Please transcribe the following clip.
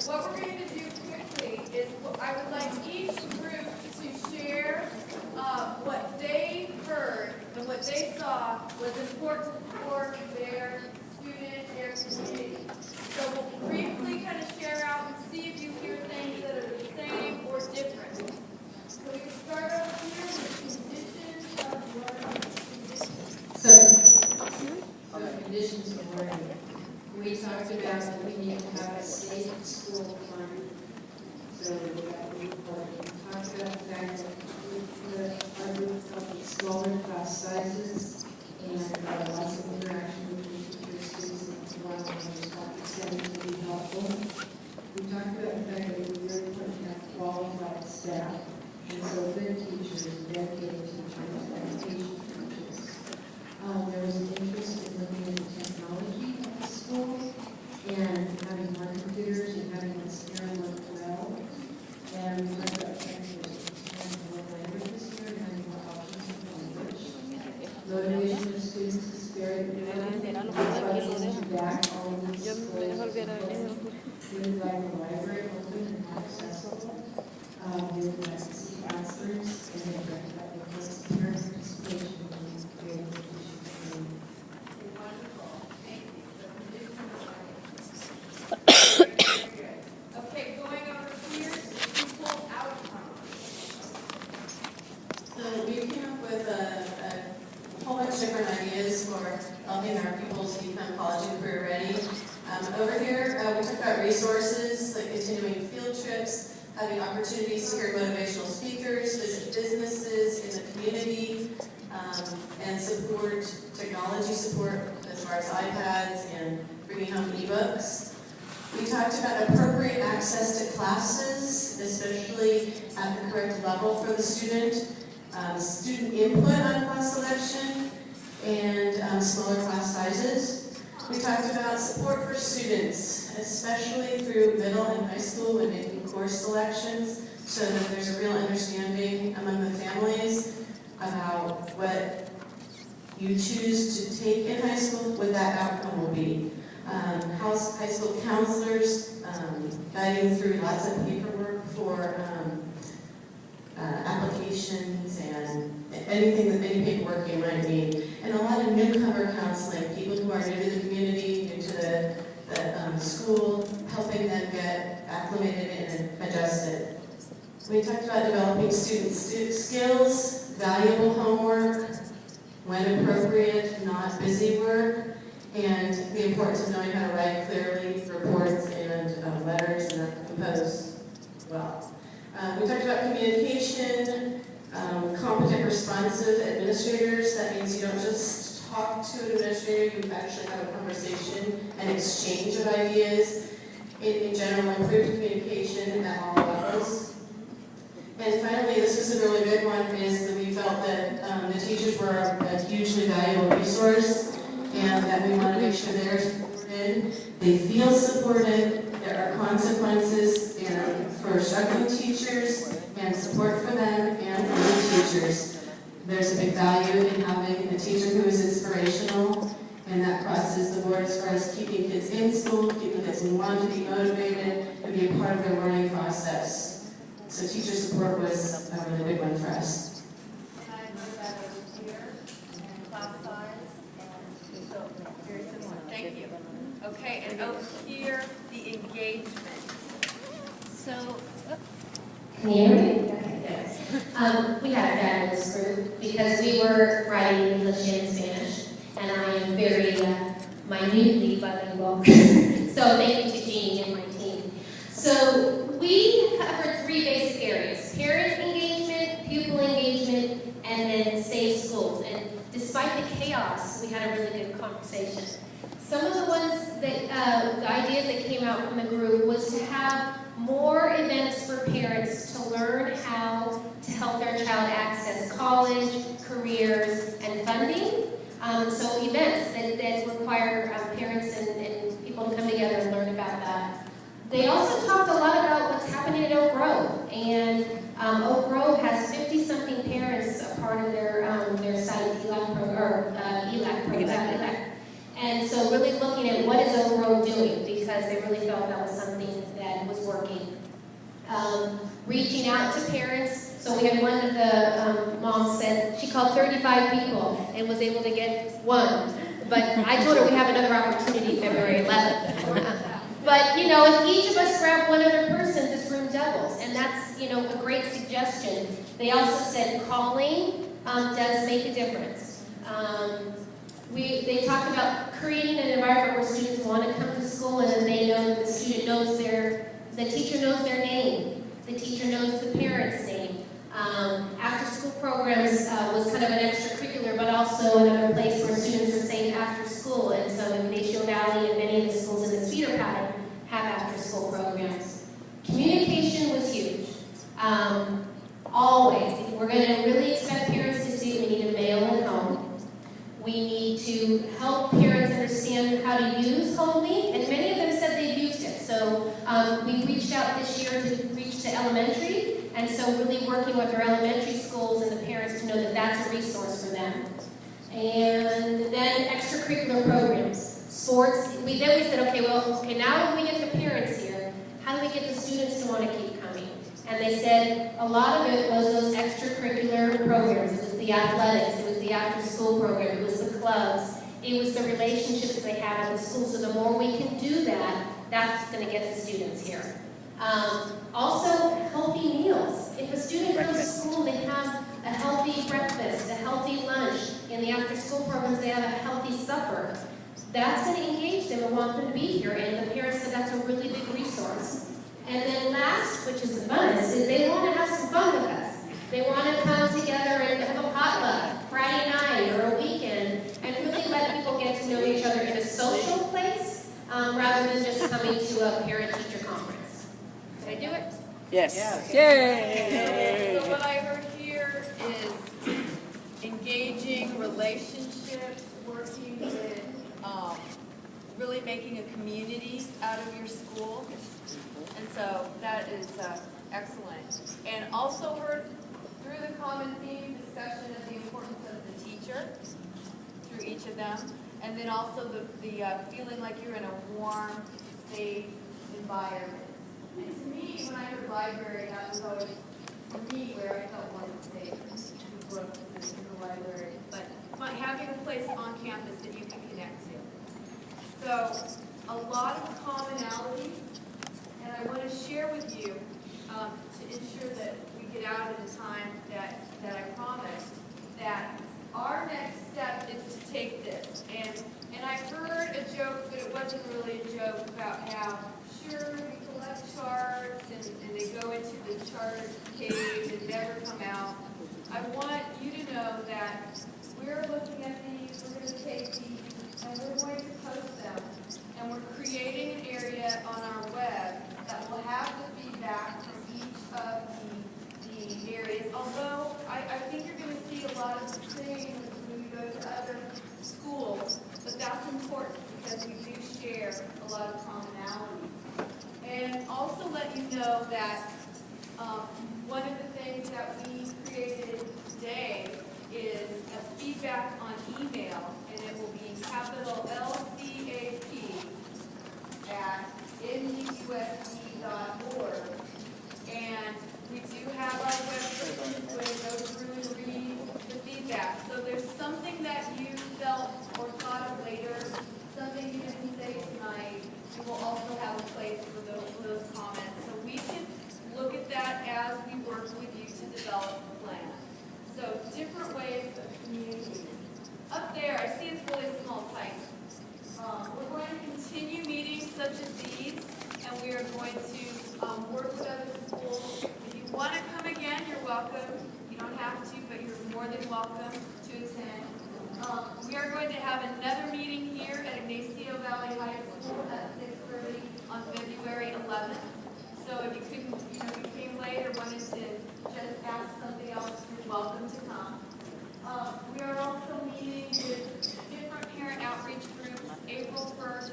what we're going to do quickly is I would like each group to share what they heard and what they saw was important for their student, their community. So we'll briefly kind of share out and see if you hear things that are the same or different. So we can start over here with conditions of learning. So conditions of learning. We talked about that we need to have a safe school climate. So we talked about the fact that our group felt with smaller class sizes and lots of interaction between teachers, students, and allowing them to extend to be helpful. We talked about the fact that we really want to have qualified staff. And so good teachers, dedicated teachers, education coaches. There was an interest in looking at the technology at the school and having more computers and having the steering work well. And we talked about more language this year and having more options in language. Motivation of students is very important. Back all of these schools. Things like the library open and accessible. We would like to see counselors and they talked about the parent participation in creating education. Wonderful. Thank you. So conditions of learning. Okay, going over here to pupil outcomes. So we came up with a whole bunch of different ideas for helping our pupils become college and career ready. Over here, we talked about resources like continuing field trips, having opportunities to hear motivational speakers, visit businesses in the community, and support, technology support as far as iPads and bringing home ebooks. We talked about appropriate access to classes, especially at the correct level for the student, student input on class selection, and smaller class sizes. We talked about support for students, especially through middle and high school when making course selections, so that there's a real understanding among the families about what you choose to take in high school, what that outcome will be. High school counselors guiding through lots of paperwork for applications and anything that any paperwork you might need. And a lot of newcomer counseling, people who are new to the community, new to the school, helping them get acclimated and adjusted. We talked about developing student skills, valuable homework, when appropriate, not busy work, and the importance of knowing how to write clearly, reports and letters and compose well. We talked about communication, competent, responsive administrators. That means you don't just talk to an administrator, you actually have a conversation and exchange of ideas. In general, improved communication at all levels. And finally, this was a really good one, is that we felt that the teachers were a hugely valuable resource and that we want to make sure they're supported, they feel supported, there are consequences for struggling teachers and support for them and for new teachers. There's a big value in having a teacher who is inspirational, and that crosses the board as far as keeping kids in school, keeping kids who want to be motivated and be a part of their learning process. So teacher support was a really big one for us. And I know that over here, and class size, and so very similar. Thank you. Okay, and over here, the engagement. So, can you hear me? Okay, yes. We had a fabulous group because we were writing English and Spanish, and I am very minutely bilingual. So thank you to Jeannie and my team. So we covered 3 basic areas: parent engagement, pupil engagement, and then safe schools. And despite the chaos, we had a really good conversation. Some of the ones that, the ideas that came out from the group was to have more events for parents to learn how to help their child access college, careers, and funding. So events that require parents and people to come together and learn about that. They also talked a lot about what's happening at Oak Grove, and Oak Grove has 50-something parents a part of their site ELAC program. And so really looking at what is Oak Grove doing, because they really felt that was something that was reaching out to parents. So we had one of the moms said she called 35 people and was able to get one. But I told her we have another opportunity February 11th. But, you know, if each of us grab one other person, this room doubles. And that's, you know, a great suggestion. They also said calling does make a difference. They talked about creating an environment where students want to come to school and then they know that the student knows the teacher knows their name. The teacher knows the parent's name. After school programs was kind of an extracurricular, but also another place where students are safe after school. And so Ignacio Valley and many of the schools in the feeder pattern have after school programs. Communication was huge. Always. If we're going to really expect parents to see, we need a mail at home. We need to help parents understand how to use Homely, and many of them said they've used it. So we reached out this year to reach to elementary, and so really working with our elementary schools and the parents to know that that's a resource for them. And then extracurricular programs, sports. Then we said, okay, now when we get the parents here, how do we get the students to want to keep coming? And they said a lot of it was those extracurricular programs. It was the athletics, it was the after-school program, it was the clubs, it was the relationships they have at the school. So the more we can do that, that's going to get the students here. Also, healthy meals. If a student goes to school, they have a healthy breakfast, a healthy lunch. In the after-school programs, they have a healthy supper. That's going to engage them and want them to be here. And the parents said that's a really big resource. And then last, which is the funnest, is they want to have some fun with us. They want to come together and have a potluck Friday night or a weekend and really let people get to know each other in a social place rather than just coming to a parent-teacher conference. Did I do it? Yes. Yay! So what I heard here is engaging relationships, working with, really making a community out of your school. And so that is excellent. And also heard through the common theme discussion of the importance of the teacher through each of them. And then also the feeling like you're in a warm, safe environment. And to me, when I heard library, that was always, for me, where I felt warm and safe. Books in the library. But having a place on campus that you can connect to. So, a lot of commonality. And I want to share with you, to ensure that we get out in the time that I promised, that our next step is to take this. And I heard a joke, but it wasn't really a joke, about how, sure, we collect charts, and they go into the chart cave and never come out. I want you to know that we're looking at these, we're going to take these, and we're going to post them. And we're creating an area on our web that will have the feedback from each of the areas. Although I think you're going to see a lot of the things when you go to other schools, but that's important because we do share a lot of commonality. And also let you know that one of the things that we created today is a feedback on email, and it will be capital LCAP at MDUSD.org. And we do have our website where you go through and read the feedback. So there's something that you felt or thought of later, something you didn't say tonight, we will also have a place for those comments. So we can look at that as we work with you to develop a plan. So different ways of communicating. Up there, I see it's really small type. We're going to continue meetings such as these, and we are going to work with other schools. If you want to come again, you're welcome. You don't have to, but you're more than welcome to attend. We are going to have another meeting here at Ignacio Valley High School at 6:30 on February 11th. So if you couldn't, you came late or wanted to just ask something else, you're welcome to come. We are also meeting with different parent outreach groups April 1st.